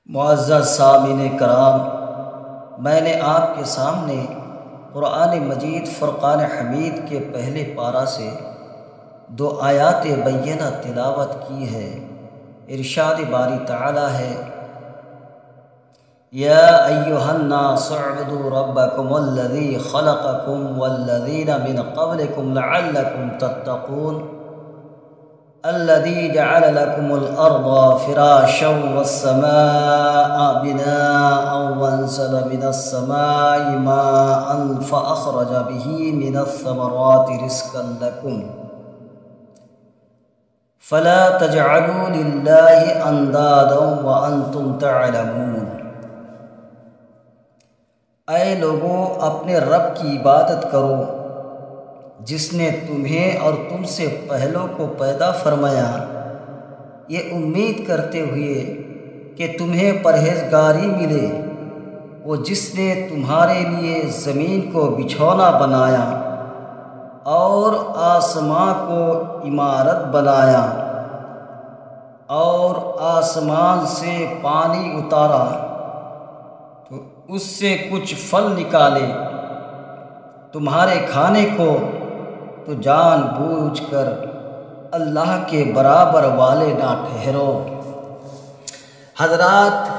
معزز سامعین کرام، میں نے آپ کے سامنے قرآن مجید فرقان حمید کے پہلے پارہ سے 2 آیات بینہ تلاوت کی ہے۔ ارشاد باری تعالی ہے، یا ایھا الناس اعبدوا ربکم الذی خلقکم والذین من قبلکم لعلکم تتقون الذي جعل لكم الأرض فراشا والسماء بناء وأنزل من السماء ماء فأخرج به من الثمرات رزقا لكم فلا تجعلوا لله أندادا وأنتم تعلمون۔ اے لوگو، اپنے رب کی عبادت کرو جس نے تمہیں اور تم سے پہلوں کو پیدا فرمایا، یہ امید کرتے ہوئے کہ تمہیں پرہیزگاری ملے۔ وہ جس نے تمہارے لیے زمین کو بچھونا بنایا اور آسمان کو عمارت بنایا اور آسمان سے پانی اتارا تو اس سے کچھ پھل نکالے تمہارے کھانے کو، تو جان بوجھ کر اللہ کے برابر والے نہ ٹھہرو۔ حضرات،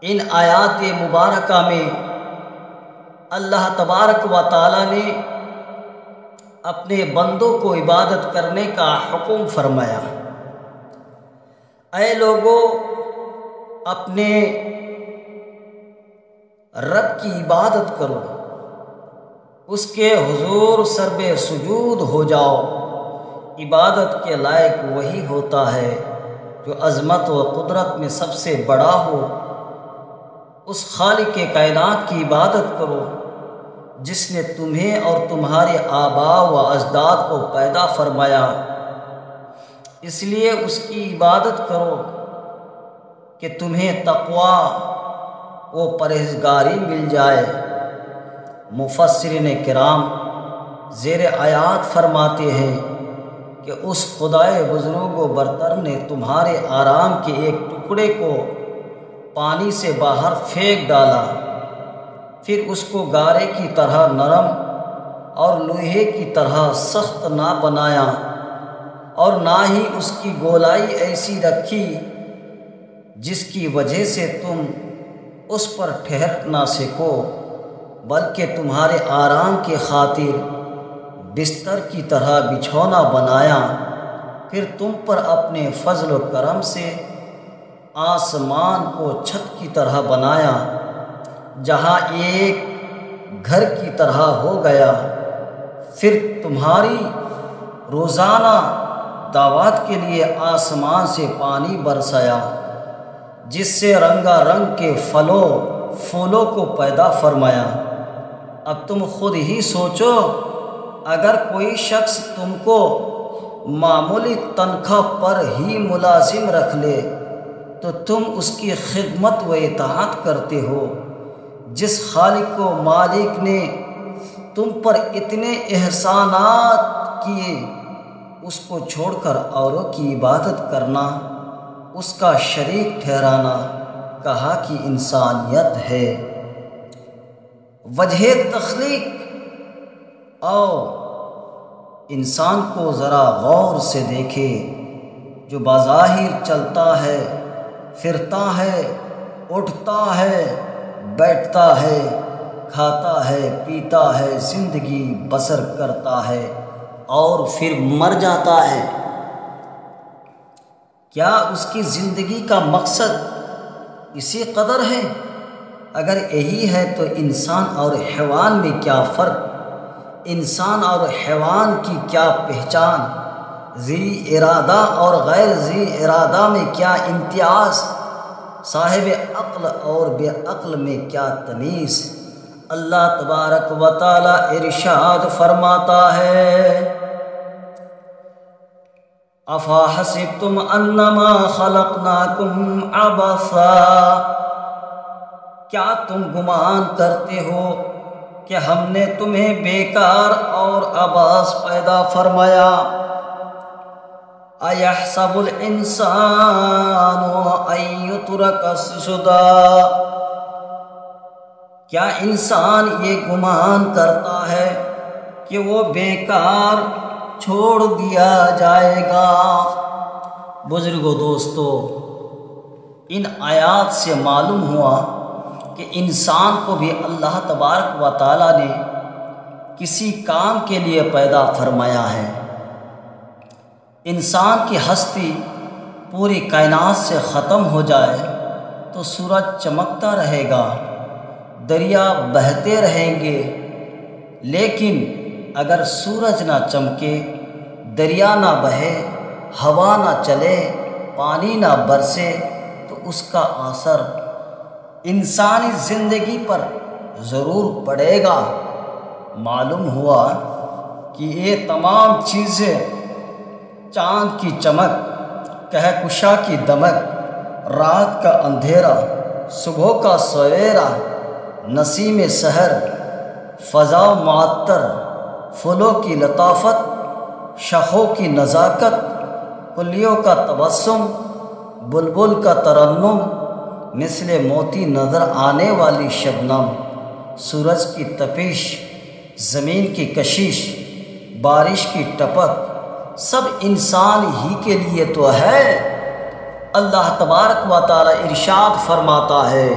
ان آیات مبارکہ میں اللہ تبارک و تعالی نے اپنے بندوں کو عبادت کرنے کا حکم فرمایا۔ اے لوگو، اپنے رب کی عبادت کرو، اس کے حضور سربے سجود ہو جاؤ۔ عبادت کے لائق وہی ہوتا ہے جو عظمت و قدرت میں سب سے بڑا ہو۔ اس خالق کائنات کی عبادت کرو جس نے تمہیں اور تمہارے آباء و اجداد کو پیدا فرمایا۔ اس لیے اس کی عبادت کرو کہ تمہیں تقویٰ و پرہیزگاری مل جائے۔ مفسرین کرام زیر آیات فرماتے ہیں کہ اس خدائے بزرگ و برتر نے تمہارے آرام کے ایک ٹکڑے کو پانی سے باہر پھینک ڈالا، پھر اس کو گارے کی طرح نرم اور لوہے کی طرح سخت نہ بنایا، اور نہ ہی اس کی گولائی ایسی رکھی جس کی وجہ سے تم اس پر ٹھہر نہ سکو، بلکہ تمہارے آرام کی خاطر بستر کی طرح بچھونا بنایا۔ پھر تم پر اپنے فضل و کرم سے آسمان کو چھت کی طرح بنایا، جہاں ایک گھر کی طرح ہو گیا۔ پھر تمہاری روزانہ دعوت کے لیے آسمان سے پانی برسایا، جس سے رنگا رنگ کے پھولوں کو پیدا فرمایا۔ اب تم خود ہی سوچو، اگر کوئی شخص تم کو معمولی تنخواہ پر ہی ملازم رکھ لے تو تم اس کی خدمت و اطاعت کرتے ہو۔ جس خالق و مالک نے تم پر اتنے احسانات کیے، اس کو چھوڑ کر اوروں کی عبادت کرنا، اس کا شریک ٹھہرانا کہاں کی انسانیت ہے؟ وجہ تخلیق اور انسان کو ذرا غور سے دیکھے، جو بظاہر چلتا ہے، پھرتا ہے، اٹھتا ہے، بیٹھتا ہے، کھاتا ہے، پیتا ہے، زندگی بسر کرتا ہے اور پھر مر جاتا ہے۔ کیا اس کی زندگی کا مقصد اسی قدر ہے؟ اگر یہی ہے تو انسان اور حیوان میں کیا فرق؟ انسان اور حیوان کی کیا پہچان؟ ذی ارادہ اور غیر ذی ارادہ میں کیا امتیاز؟ صاحب عقل اور بے عقل میں کیا تمیز؟ اللہ تبارک و تعالی ارشاد فرماتا ہے، افحسبتم انما خلقناکم عبثا، کیا تم گمان کرتے ہو کہ ہم نے تمہیں بیکار اور عبث پیدا فرمایا؟ اَيَحْسَبُ الْإِنسَانُ أَن يُتْرَكَ سُدًى، کیا انسان یہ گمان کرتا ہے کہ وہ بیکار چھوڑ دیا جائے گا؟ بزرگوں، دوستو، ان آیات سے معلوم ہوا کہ انسان کو بھی اللہ تبارک و تعالیٰ نے کسی کام کے لیے پیدا فرمایا ہے۔ انسان کی ہستی پوری کائنات سے ختم ہو جائے تو سورج چمکتا رہے گا، دریا بہتے رہیں گے، لیکن اگر سورج نہ چمکے، دریا نہ بہے، ہوا نہ چلے، پانی نہ برسے تو اس کا اثر انسانی زندگی پر ضرور پڑے گا۔ معلوم ہوا کہ یہ تمام چیزیں، چاند کی چمک، کہکشاں کی دمک، رات کا اندھیرا، صبح کا سویرا، نسیم سحر، فضا معطر، پھولوں کی لطافت، شاخوں کی نزاکت، کلیوں کا تبسم، بلبل کا ترنم، مثل موتی نظر آنے والی شبنم، سورج کی تپش، زمین کی کشش، بارش کی ٹپک، سب انسان ہی کے لیے تو ہے۔ اللہ تبارک و تعالی ارشاد فرماتا ہے،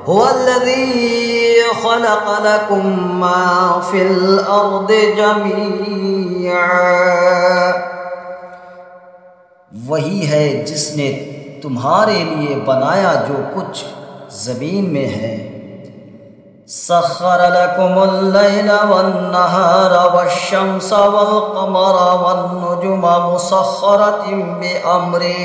هو الذی خلق لکم ما فی الارض جمیعا، وہی ہے جس نے تمہارے لیے بنایا جو کچھ زمین میں ہے۔ سخر لکم اللیل والنہار والشمس والقمر والنجم مسخرات بامرہ،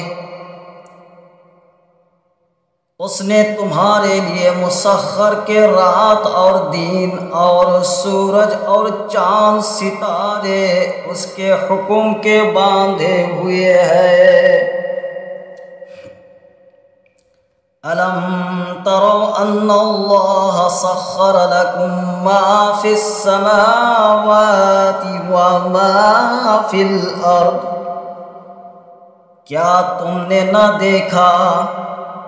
اس نے تمہارے لیے مسخر کے رات اور دن اور سورج اور چاند ستارے اس کے حکم کے باندھے ہوئے ہیں۔ أَلَمْ تَرَوْا أَنَّ اللَّهَ سَخَّرَ لَكُم مَّا فِي السَّمَاوَاتِ وَمَا فِي الْأَرْضِ، کیا تم نے نہ دیکھا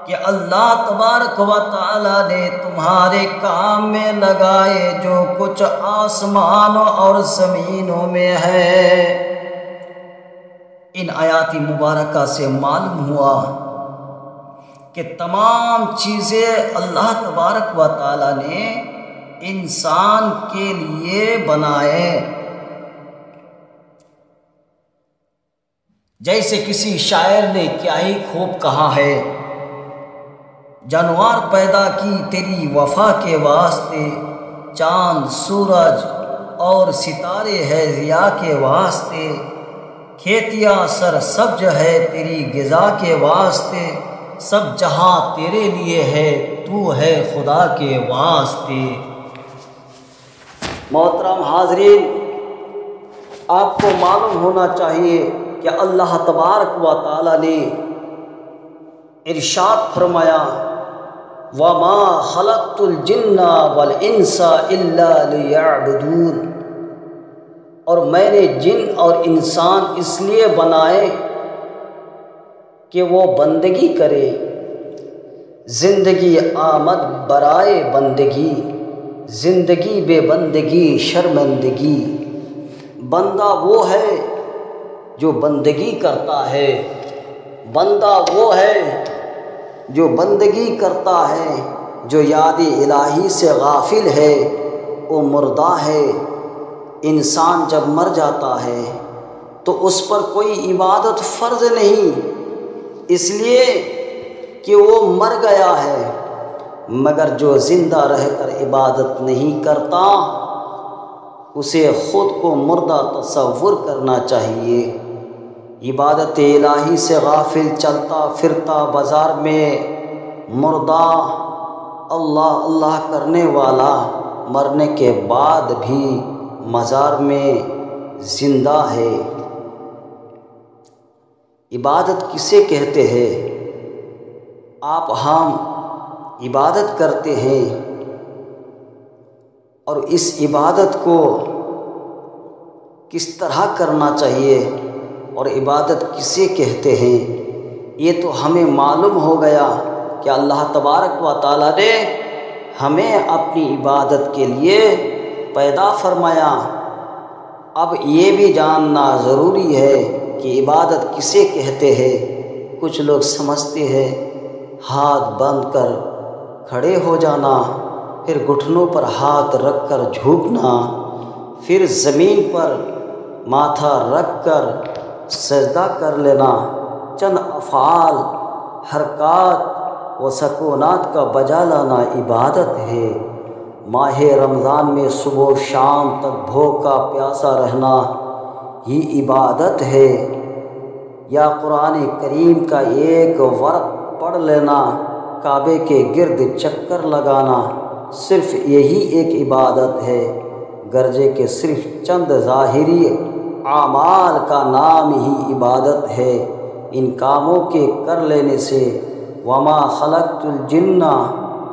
کہ اللہ تبارک و تعالی نے تمہارے کام میں لگائے جو کچھ آسمانوں اور زمینوں میں ہے؟ ان آیات مبارکہ سے معلوم ہوا کہ تمام چیزیں اللہ تبارک و تعالی نے انسان کے لیے بنائے۔ جیسے کسی شاعر نے کیا ہی خوب کہا ہے، جانور پیدا کی تیری وفا کے واسطے، چاند، سورج اور ستارے ہے ضیاء کے واسطے، کھیتیاں سر سبز ہے تیری غذا کے واسطے، سب جہاں تیرے لیے ہے، تو ہے خدا کے واسطے۔ محترم حاضرین، آپ کو معلوم ہونا چاہیے کہ اللہ تبارک و تعالی نے ارشاد فرمایا، وَمَا خَلَقْتُ الْجِنَّ وَالْإِنسَ إِلَّا لِيَعْبُدُونَ، اور میں نے جن اور انسان اس لیے بنائے کہ وہ بندگی کرے۔ زندگی آمد برائے بندگی، زندگی بے بندگی شرمندگی۔ بندہ وہ ہے جو بندگی کرتا ہے، بندہ وہ ہے جو بندگی کرتا ہے، جو یاد الہی سے غافل ہے وہ مردہ ہے۔ انسان جب مر جاتا ہے تو اس پر کوئی عبادت فرض نہیں، اس لیے کہ وہ مر گیا ہے، مگر جو زندہ رہ کر عبادت نہیں کرتا اسے خود کو مردہ تصور کرنا چاہیے۔ عبادت الہی سے غافل چلتا پھرتا بازار میں مردہ اللہ اللہ کرنے والا مرنے کے بعد بھی مزار میں زندہ ہے۔ عبادت کسے کہتے ہیں؟ آپ ہم عبادت کرتے ہیں اور اس عبادت کو کس طرح کرنا چاہیے اور عبادت کسے کہتے ہیں، یہ تو ہمیں معلوم ہو گیا کہ اللہ تبارک و تعالیٰ نے ہمیں اپنی عبادت کے لیے پیدا فرمایا۔ اب یہ بھی جاننا ضروری ہے کہ عبادت کسے کہتے ہیں۔ کچھ لوگ سمجھتے ہیں ہاتھ بند کر کھڑے ہو جانا، پھر گھٹنوں پر ہاتھ رکھ کر جھکنا، پھر زمین پر ماتھا رکھ کر سجدہ کر لینا، چند افعال، حرکات و سکونات کا بجا لانا عبادت ہے۔ ماہ رمضان میں صبح و شام تک بھوکا پیاسا رہنا یہ عبادت ہے، یا قرآن کریم کا ایک ورق پڑھ لینا، کعبے کے گرد چکر لگانا، صرف یہی ایک عبادت ہے، گرچہ کہ صرف چند ظاہری اعمال کا نام ہی عبادت ہے۔ ان کاموں کے کر لینے سے وما خلقت الجن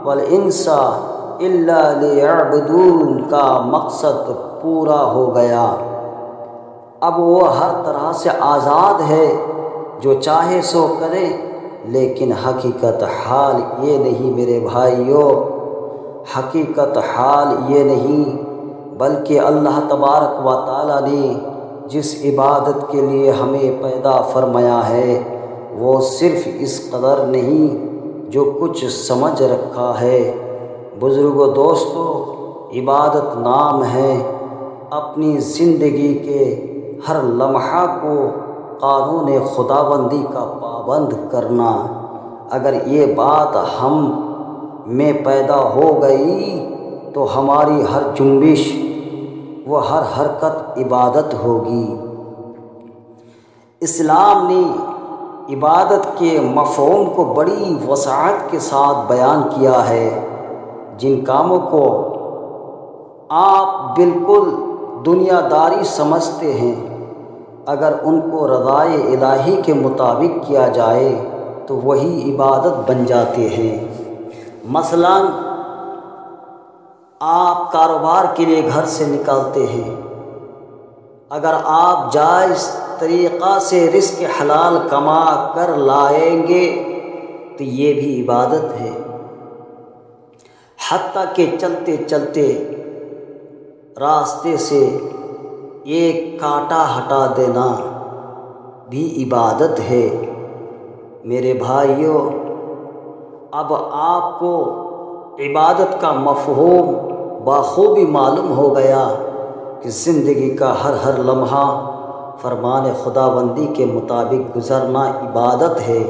والانس الا لیعبدون کا مقصد پورا ہو گیا۔ اب وہ ہر طرح سے آزاد ہے، جو چاہے سو کرے، لیکن حقیقت حال یہ نہیں میرے بھائیوں، حقیقت حال یہ نہیں، بلکہ اللہ تبارک و تعالیٰ نے جس عبادت کے لیے ہمیں پیدا فرمایا ہے وہ صرف اس قدر نہیں جو کچھ سمجھ رکھا ہے۔ بزرگوں دوستو، عبادت نام ہے اپنی زندگی کے ہر لمحہ کو قانون خداوندی کا پابند کرنا۔ اگر یہ بات ہم میں پیدا ہو گئی تو ہماری ہر جنبش و ہر حرکت عبادت ہوگی۔ اسلام نے عبادت کے مفہوم کو بڑی وسعت کے ساتھ بیان کیا ہے۔ جن کاموں کو آپ بالکل دنیا داری سمجھتے ہیں، اگر ان کو رضائے الہی کے مطابق کیا جائے تو وہی عبادت بن جاتے ہیں۔ مثلا آپ کاروبار کے لیے گھر سے نکلتے ہیں، اگر آپ جائز طریقہ سے رزق حلال کما کر لائیں گے تو یہ بھی عبادت ہے۔ حتیٰ کہ چلتے چلتے راستے سے ایک کانٹا ہٹا دینا بھی عبادت ہے۔ میرے بھائیوں، اب آپ کو عبادت کا مفہوم بخوبی معلوم ہو گیا کہ زندگی کا ہر لمحہ فرمان خداوندی کے مطابق گزرنا عبادت ہے۔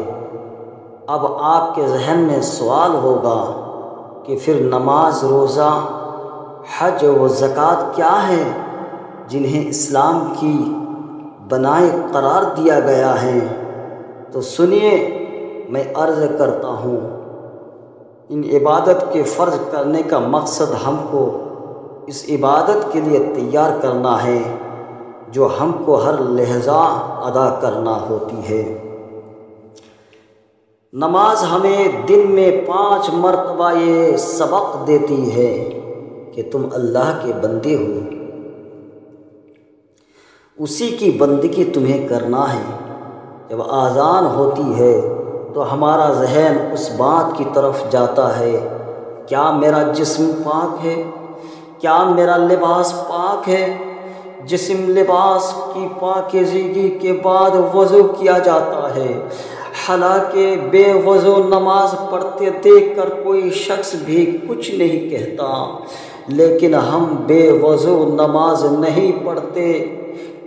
اب آپ کے ذہن میں سوال ہوگا کہ پھر نماز، روزہ، حج و زکوٰۃ کیا ہے جنہیں اسلام کی بنائے قرار دیا گیا ہے؟ تو سنیے، میں عرض کرتا ہوں، ان عبادت کے فرض کرنے کا مقصد ہم کو اس عبادت کے لیے تیار کرنا ہے جو ہم کو ہر لحظہ ادا کرنا ہوتی ہے۔ نماز ہمیں دن میں 5 مرتبہ یہ سبق دیتی ہے کہ تم اللہ کے بندے ہو، اسی کی بندگی تمہیں کرنا ہے۔ جب اذان ہوتی ہے تو ہمارا ذہن اس بات کی طرف جاتا ہے، کیا میرا جسم پاک ہے؟ کیا میرا لباس پاک ہے؟ جسم لباس کی پاکیزگی کے بعد وضو کیا جاتا ہے۔ حالانکہ بے وضو نماز پڑھتے دیکھ کر کوئی شخص بھی کچھ نہیں کہتا، لیکن ہم بے وضو نماز نہیں پڑھتے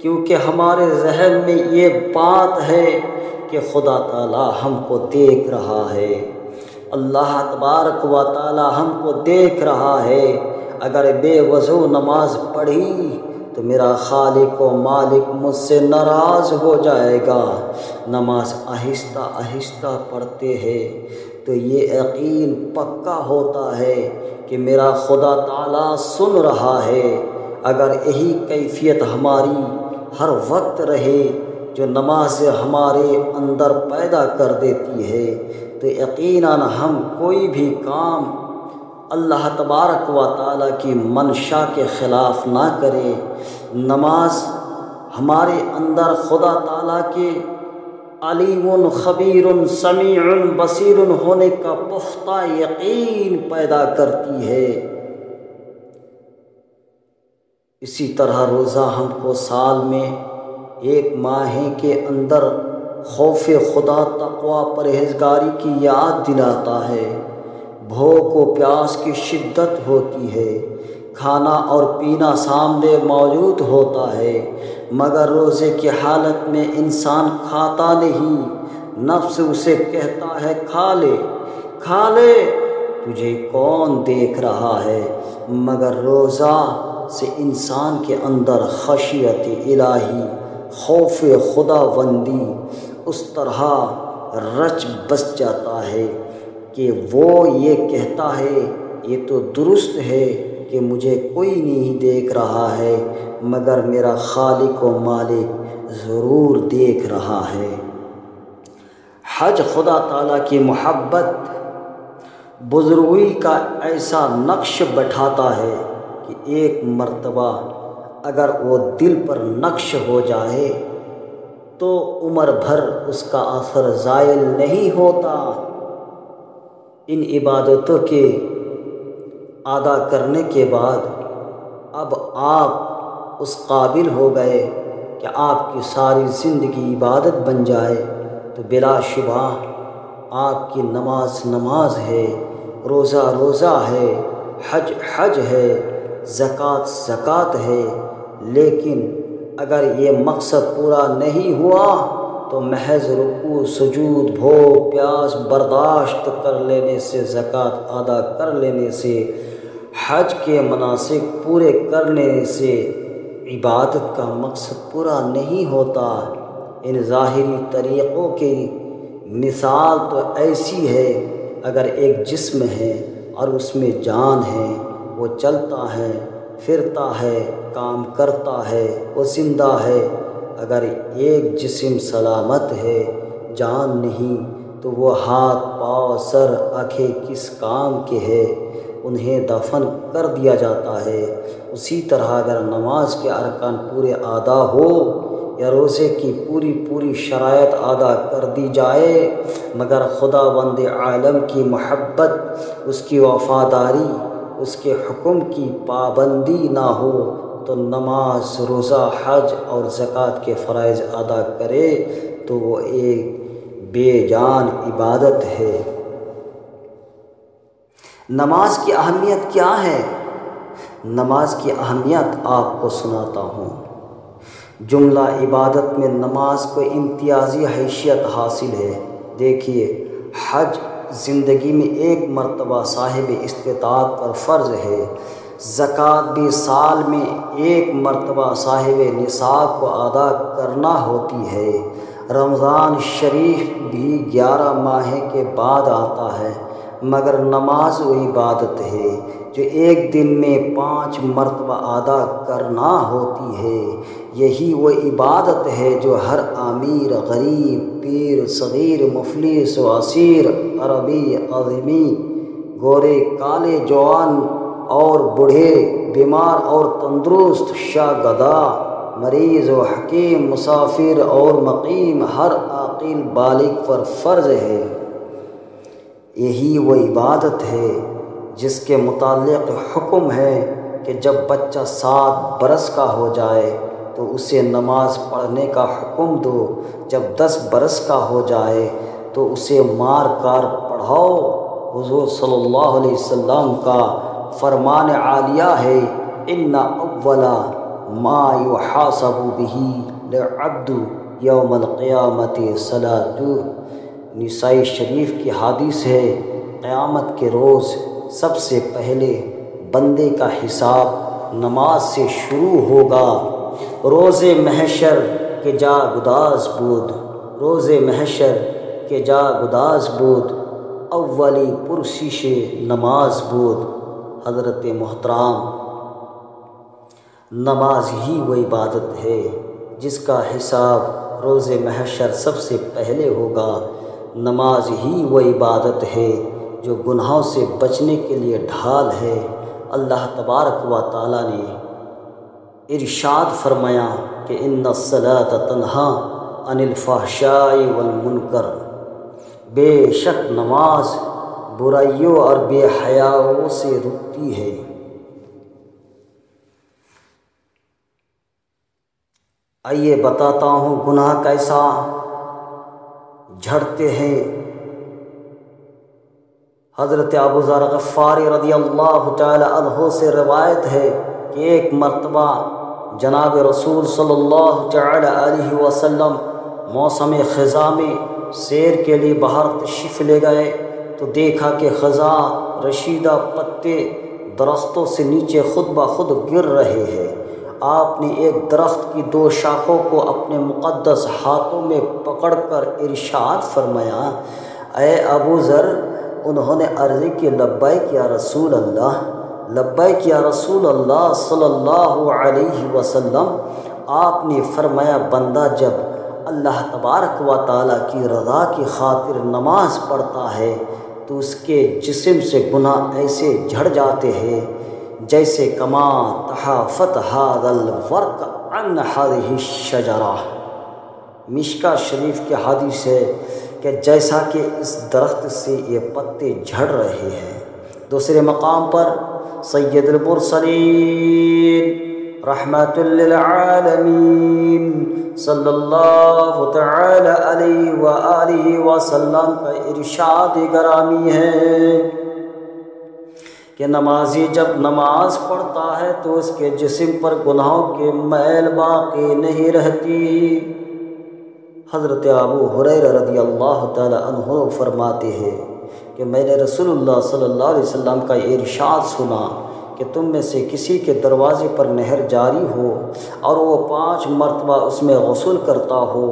کیونکہ ہمارے ذہن میں یہ بات ہے کہ خدا تعالی ہم کو دیکھ رہا ہے، اللہ تبارک و تعالی ہم کو دیکھ رہا ہے۔ اگر بے وضو نماز پڑھی تو میرا خالق و مالک مجھ سے ناراض ہو جائے گا۔ نماز آہستہ آہستہ پڑھتے ہیں تو یہ یقین پکا ہوتا ہے کہ میرا خدا تعالی سن رہا ہے۔ اگر یہی کیفیت ہماری ہر وقت رہے جو نماز ہمارے اندر پیدا کر دیتی ہے تو یقیناً ہم کوئی بھی کام اللہ تبارک و تعالیٰ کی منشا کے خلاف نہ کرے۔ نماز ہمارے اندر خدا تعالیٰ کے علیم خبیر سمیع بصیر ہونے کا پختہ یقین پیدا کرتی ہے۔ اسی طرح روزہ ہم کو سال میں ایک ماہ کے اندر خوف خدا، تقوی، پرہیزگاری کی یاد دلاتا ہے۔ بھوک و پیاس کی شدت ہوتی ہے، کھانا اور پینا سامنے موجود ہوتا ہے، مگر روزے کی حالت میں انسان کھاتا نہیں۔ نفس اسے کہتا ہے کھا لے کھا لے، تجھے کون دیکھ رہا ہے؟ مگر روزہ سے انسان کے اندر خشیت الہی، خوف خدا بندی اس طرح رچ بس جاتا ہے کہ وہ یہ کہتا ہے یہ تو درست ہے کہ مجھے کوئی نہیں دیکھ رہا ہے، مگر میرا خالق و مالک ضرور دیکھ رہا ہے۔ حج خدا تعالیٰ کی محبت، بزرگی کا ایسا نقش بٹھاتا ہے کہ ایک مرتبہ اگر وہ دل پر نقش ہو جائے تو عمر بھر اس کا اثر زائل نہیں ہوتا۔ ان عبادتوں کے ادا کرنے کے بعد اب آپ اس قابل ہو گئے کہ آپ کی ساری زندگی عبادت بن جائے، تو بلا شبہ آپ کی نماز نماز ہے، روزہ روزہ ہے، حج حج ہے، زکوٰۃ زکوٰۃ ہے۔ لیکن اگر یہ مقصد پورا نہیں ہوا تو محض رکوع سجود بھوک پیاس برداشت کر لینے سے، زکوٰۃ ادا کر لینے سے، حج کے مناسک پورے کرنے سے عبادت کا مقصد پورا نہیں ہوتا۔ ان ظاہری طریقوں کی مثال تو ایسی ہے، اگر ایک جسم ہے اور اس میں جان ہے، وہ چلتا ہے پھرتا ہے کام کرتا ہے، وہ زندہ ہے۔ اگر ایک جسم سلامت ہے، جان نہیں، تو وہ ہاتھ پاؤں سر آنکھیں کس کام کے ہے؟ انہیں دفن کر دیا جاتا ہے۔ اسی طرح اگر نماز کے ارکان پورے ادا ہو یا روزے کی پوری شرائط ادا کر دی جائے، مگر خدا بند عالم کی محبت، اس کی وفاداری، اس کے حکم کی پابندی نہ ہو تو نماز روزہ حج اور زکوٰۃ کے فرائض ادا کرے تو وہ ایک بے جان عبادت ہے۔ نماز کی اہمیت کیا ہے؟ نماز کی اہمیت آپ کو سناتا ہوں۔ جملہ عبادت میں نماز کو امتیازی حیثیت حاصل ہے۔ دیکھیے، حج زندگی میں ایک مرتبہ صاحب استطاعت پر فرض ہے، زکوٰۃ بھی سال میں ایک مرتبہ صاحب نصاب کو ادا کرنا ہوتی ہے، رمضان شریف بھی 11 ماہ کے بعد آتا ہے، مگر نماز وہ عبادت ہے جو ایک دن میں 5 مرتبہ ادا کرنا ہوتی ہے۔ یہی وہ عبادت ہے جو ہر امیر غریب، پیر صغیر، مفلس و اسیر، عربی اعجمی، گورے کالے، جوان اور بوڑھے، بیمار اور تندرست، شاہ گدا، مریض و حکیم، مسافر اور مقیم، ہر عاقل بالغ پر فرض ہے۔ یہی وہ عبادت ہے جس کے متعلق حکم ہے کہ جب بچہ 7 برس کا ہو جائے تو اسے نماز پڑھنے کا حکم دو، جب 10 برس کا ہو جائے تو اسے مار کر پڑھاؤ۔ حضور صلی اللہ علیہ وسلم کا فرمان عالیہ ہے، ان اول ما یحاسب بہ العبد یوم القیامۃ صلاۃ۔ نسائی شریف کی حدیث ہے، قیامت کے روز سب سے پہلے بندے کا حساب نماز سے شروع ہوگا۔ روز محشر کے جا گداز بود، روز محشر کے جا گداز بود، اولی پرسش نماز بود۔ حضرت محترم، نماز ہی وہ عبادت ہے جس کا حساب روز محشر سب سے پہلے ہوگا۔ نماز ہی وہ عبادت ہے جو گناہوں سے بچنے کے لیے ڈھال ہے۔ اللہ تبارک و تعالیٰ نے ارشاد فرمایا، کہ ان الصلاۃ تنہا عن الفحشاء والمنکر، بے شک نماز برائیوں اور بے حیاؤں سے روکتی ہے۔ آئیے بتاتا ہوں گناہ کیسا جھڑتے ہیں۔ حضرت ابو ذر غفاری رضی اللہ تعالی عنہ سے روایت ہے کہ ایک مرتبہ جناب رسول صلی اللہ تعالی علیہ وسلم موسم خزاں میں سیر کے لیے باہر تشریف لے گئے تو دیکھا کہ خزاں رشیدہ پتے درختوں سے نیچے خود بخود گر رہے ہیں۔ آپ نے ایک درخت کی 2 شاخوں کو اپنے مقدس ہاتھوں میں پکڑ کر ارشاد فرمایا، اے ابو ذر۔ انہوں نے عرض کی لبیک یا رسول اللہ، لبیک یا رسول اللہ صلی اللہ علیہ وسلم۔ آپ نے فرمایا، بندہ جب اللہ تبارک و تعالیٰ کی رضا کی خاطر نماز پڑھتا ہے تو اس کے جسم سے گناہ ایسے جھڑ جاتے ہیں جیسے کما تحافت ھذا الورق عن ھذہ الشجرہ۔ مشکا شریف کی حدیث ہے کہ جیسا کہ اس درخت سے یہ پتے جھڑ رہے ہیں۔ دوسرے مقام پر سید المرسلین رحمت للعالمین صلی اللہ تعالی علیہ وآلہ وسلم کا ارشاد گرامی ہے کہ نمازی جب نماز پڑھتا ہے تو اس کے جسم پر گناہوں کے میل باقی نہیں رہتی۔ حضرت ابو ہریرہ رضی اللہ تعالی عنہ فرماتے ہیں کہ میں نے رسول اللہ صلی اللہ علیہ وسلم کا ارشاد سنا کہ تم میں سے کسی کے دروازے پر نہر جاری ہو اور وہ 5 مرتبہ اس میں غسل کرتا ہو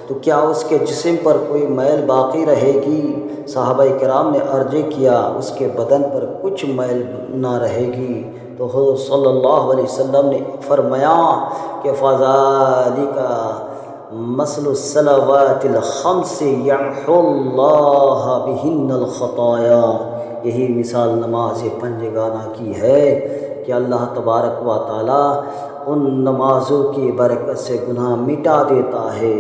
تو کیا اس کے جسم پر کوئی میل باقی رہے گی؟ صحابہ کرام نے عرض کیا، اس کے بدن پر کچھ میل نہ رہے گی۔ تو حضور صلی اللہ علیہ وسلم نے فرمایا کہ فَذَلِكَ مثل الصلوات الخمس یمحو اللہ بہن الخطایا۔ یہی مثال نماز پنجگانہ کی ہے کہ اللہ تبارک و تعالیٰ ان نمازوں کی برکت سے گناہ مٹا دیتا ہے۔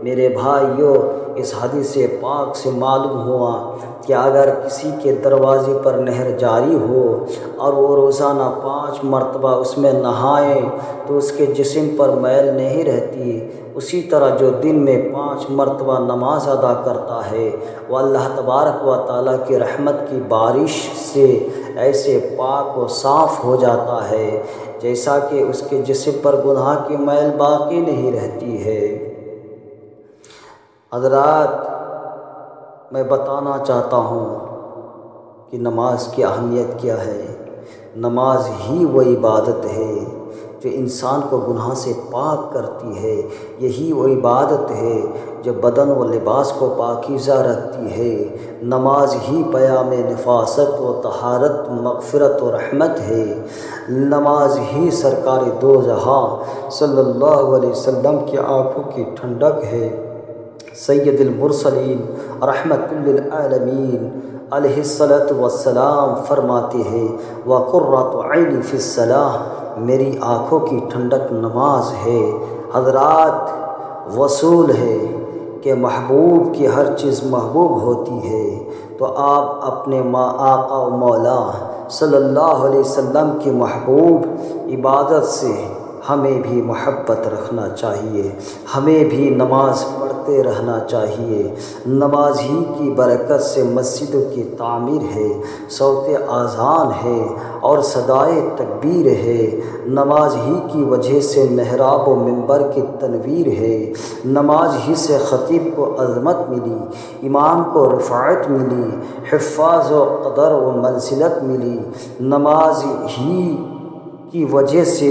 میرے بھائیوں، اس حدیث پاک سے معلوم ہوا کہ اگر کسی کے دروازے پر نہر جاری ہو اور وہ روزانہ 5 مرتبہ اس میں نہائے تو اس کے جسم پر میل نہیں رہتی۔ اسی طرح جو دن میں 5 مرتبہ نماز ادا کرتا ہے وہ اللہ تبارک و تعالیٰ کی رحمت کی بارش سے ایسے پاک و صاف ہو جاتا ہے جیسا کہ اس کے جسم پر گناہ کی میل باقی نہیں رہتی ہے۔ حضرات، میں بتانا چاہتا ہوں کہ نماز کی اہمیت کیا ہے۔ نماز ہی وہ عبادت ہے جو انسان کو گناہ سے پاک کرتی ہے۔ یہی وہ عبادت ہے جو بدن و لباس کو پاکیزہ رکھتی ہے۔ نماز ہی پیام نفاست و طہارت، مغفرت و رحمت ہے۔ نماز ہی سرکار دو جہاں صلی اللہ علیہ وسلم کی آنکھوں کی ٹھنڈک ہے۔ سید المرسلین رحمت للعالمین علیہ الصلاۃ والسلام فرماتے ہیں وَقُرَّةُ عَيْنِي فِي الصَّلَاةِ، میری آنکھوں کی ٹھنڈک نماز ہے۔ حضرات، وصول ہے کہ محبوب کی ہر چیز محبوب ہوتی ہے، تو آپ اپنے آقا و مولا صلی اللہ علیہ وسلم کی محبوب عبادت سے ہمیں بھی محبت رکھنا چاہیے، ہمیں بھی نماز پڑھتے رہنا چاہیے۔ نماز ہی کی برکت سے مسجدوں کی تعمیر ہے، صوت اذان ہے اور صدائے تکبیر ہے۔ نماز ہی کی وجہ سے محراب و منبر کی تنویر ہے۔ نماز ہی سے خطیب کو عظمت ملی، امام کو رفعت ملی، حفاظ و قدر و منزلت ملی۔ نماز ہی کی وجہ سے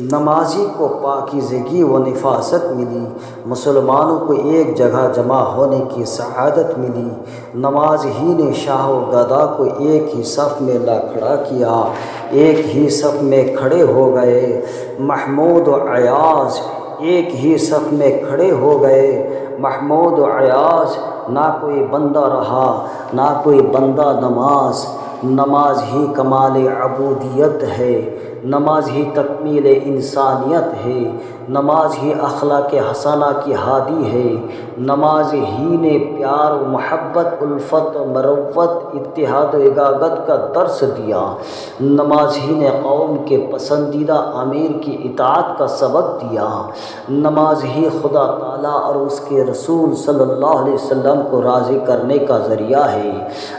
نمازی کو پاکیزگی و نفاست ملی، مسلمانوں کو ایک جگہ جمع ہونے کی سعادت ملی۔ نماز ہی نے شاہ و گدا کو ایک ہی صف میں لا کھڑا کیا، ایک ہی صف میں کھڑے ہو گئے۔ محمود و ایاز ایک ہی صف میں کھڑے ہو گئے۔ محمود و ایاز، نہ کوئی بندہ رہا نہ کوئی بندہ نماز، نماز ہی کمال عبودیت ہے، نماز ہی تکمیل انسانیت ہے، نماز ہی اخلاق حسنہ کی ہادی ہے، نماز ہی نے پیار و محبت، الفت و مروت، اتحاد و اگاگت کا درس دیا، نماز ہی نے قوم کے پسندیدہ امیر کی اطاعت کا سبق دیا، نماز ہی خدا تعالیٰ اور اس کے رسول صلی اللہ علیہ وسلم کو راضی کرنے کا ذریعہ ہے۔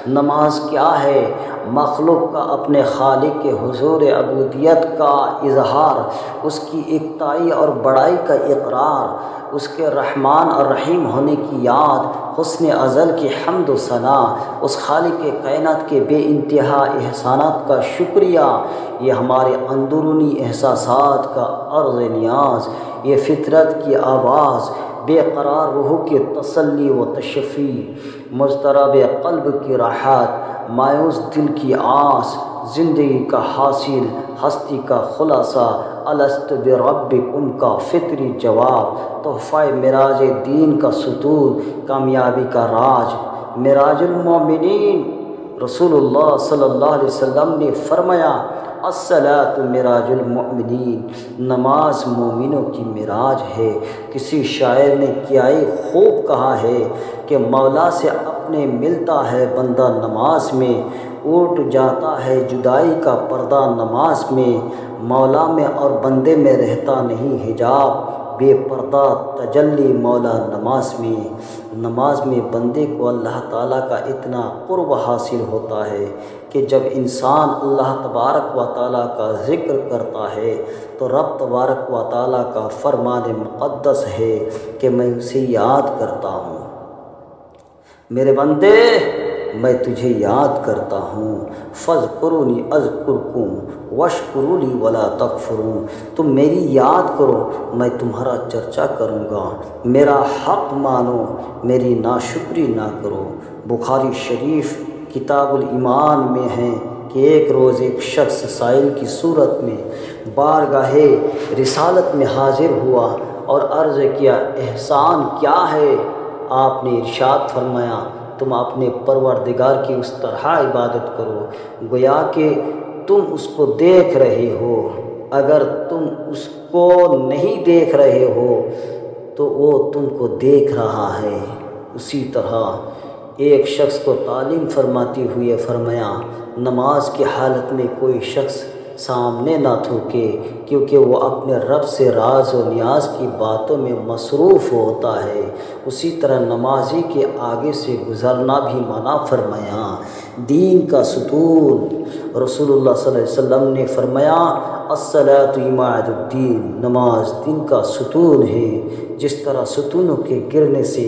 نماز کیا ہے؟ مخلوق کا اپنے خالق کے حضور عبودیت کا اظہار، اس کی یکتائی اور بڑائی کا اقرار، اس کے رحمان اور رحیم ہونے کی یاد، حسن ازل کی حمد و ثنا، اس خالق کائنات کے بے انتہا احسانات کا شکریہ، یہ ہمارے اندرونی احساسات کا عرض نیاز، یہ فطرت کی آواز، بے قرار روح کی تسلی و تشفی، مضطرب قلب کی راحت، مایوس دل کی آس، زندگی کا حاصل، ہستی کا خلاصہ، الست بربکم کا فطری جواب، تحفہ معراج دین کا ستون، کامیابی کا راج، معراج المومنین۔ رسول اللہ صلی اللہ علیہ وسلم نے فرمایا، الصلاۃ معراج المؤمنین، نماز مومنوں کی معراج ہے۔ کسی شاعر نے کیا ہی خوب کہا ہے کہ مولا سے اپنے ملتا ہے بندہ نماز میں، اٹھ جاتا ہے جدائی کا پردہ نماز میں، مولا میں اور بندے میں رہتا نہیں حجاب، بے پردہ تجلی مولا نماز میں۔ نماز میں بندے کو اللہ تعالیٰ کا اتنا قرب حاصل ہوتا ہے کہ جب انسان اللہ تبارک و تعالیٰ کا ذکر کرتا ہے تو رب تبارک و تعالیٰ کا فرمان مقدس ہے کہ میں اسے یاد کرتا ہوں، میرے بندے میں تجھے یاد کرتا ہوں، فاذکرونی اذکرکم واشکروا لی ولا تکفرون، تم میری یاد کرو میں تمہارا چرچا کروں گا، میرا حق مانو میری ناشکری نہ کرو۔ بخاری شریف کتاب الایمان میں ہے کہ ایک روز ایک شخص سائل کی صورت میں بارگاہ رسالت میں حاضر ہوا اور عرض کیا، احسان کیا ہے؟ آپ نے ارشاد فرمایا، تم اپنے پروردگار کی اس طرح عبادت کرو گویا کہ تم اس کو دیکھ رہے ہو، اگر تم اس کو نہیں دیکھ رہے ہو تو وہ تم کو دیکھ رہا ہے۔ اسی طرح ایک شخص کو تعلیم فرماتے ہوئے فرمایا، نماز کی حالت میں کوئی شخص سامنے نہ تھوکے کیونکہ وہ اپنے رب سے راز و نیاز کی باتوں میں مصروف ہوتا ہے۔ اسی طرح نمازی کے آگے سے گزرنا بھی منع فرمایا۔ دین کا ستون، رسول اللہ صلی اللہ علیہ وسلم نے فرمایا، الصلاۃ عماد الدین، نماز دین کا ستون ہے۔ جس طرح ستونوں کے گرنے سے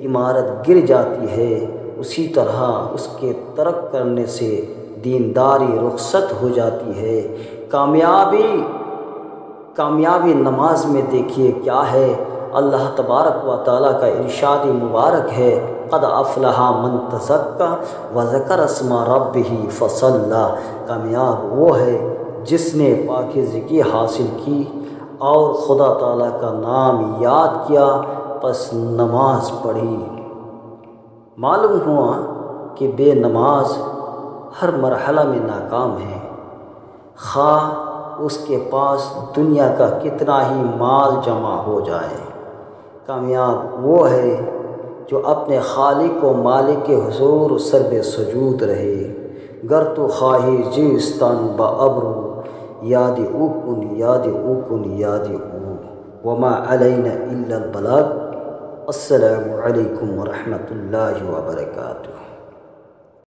عمارت گر جاتی ہے، اسی طرح اس کے ترک کرنے سے دینداری رخصت ہو جاتی ہے۔ کامیابی نماز میں دیکھیے کیا ہے۔ اللہ تبارک و تعالیٰ کا ارشاد مبارک ہے، قد افلح من تزکیٰ وذکر اسم ربہ فصلی، کامیاب وہ ہے جس نے پاکیزگی حاصل کی اور خدا تعالیٰ کا نام یاد کیا پس نماز پڑھی۔ معلوم ہوا کہ بے نماز ہر مرحلہ میں ناکام ہے، خواہ اس کے پاس دنیا کا کتنا ہی مال جمع ہو جائے۔ کامیاب وہ ہے جو اپنے خالق و مالک کے حضور سربِ سجود رہے، گر تو خواہی زیستن با ابرو، یاد او وما علینا الا البلاغ۔ السلام علیکم ورحمۃ اللہ وبرکاتہ۔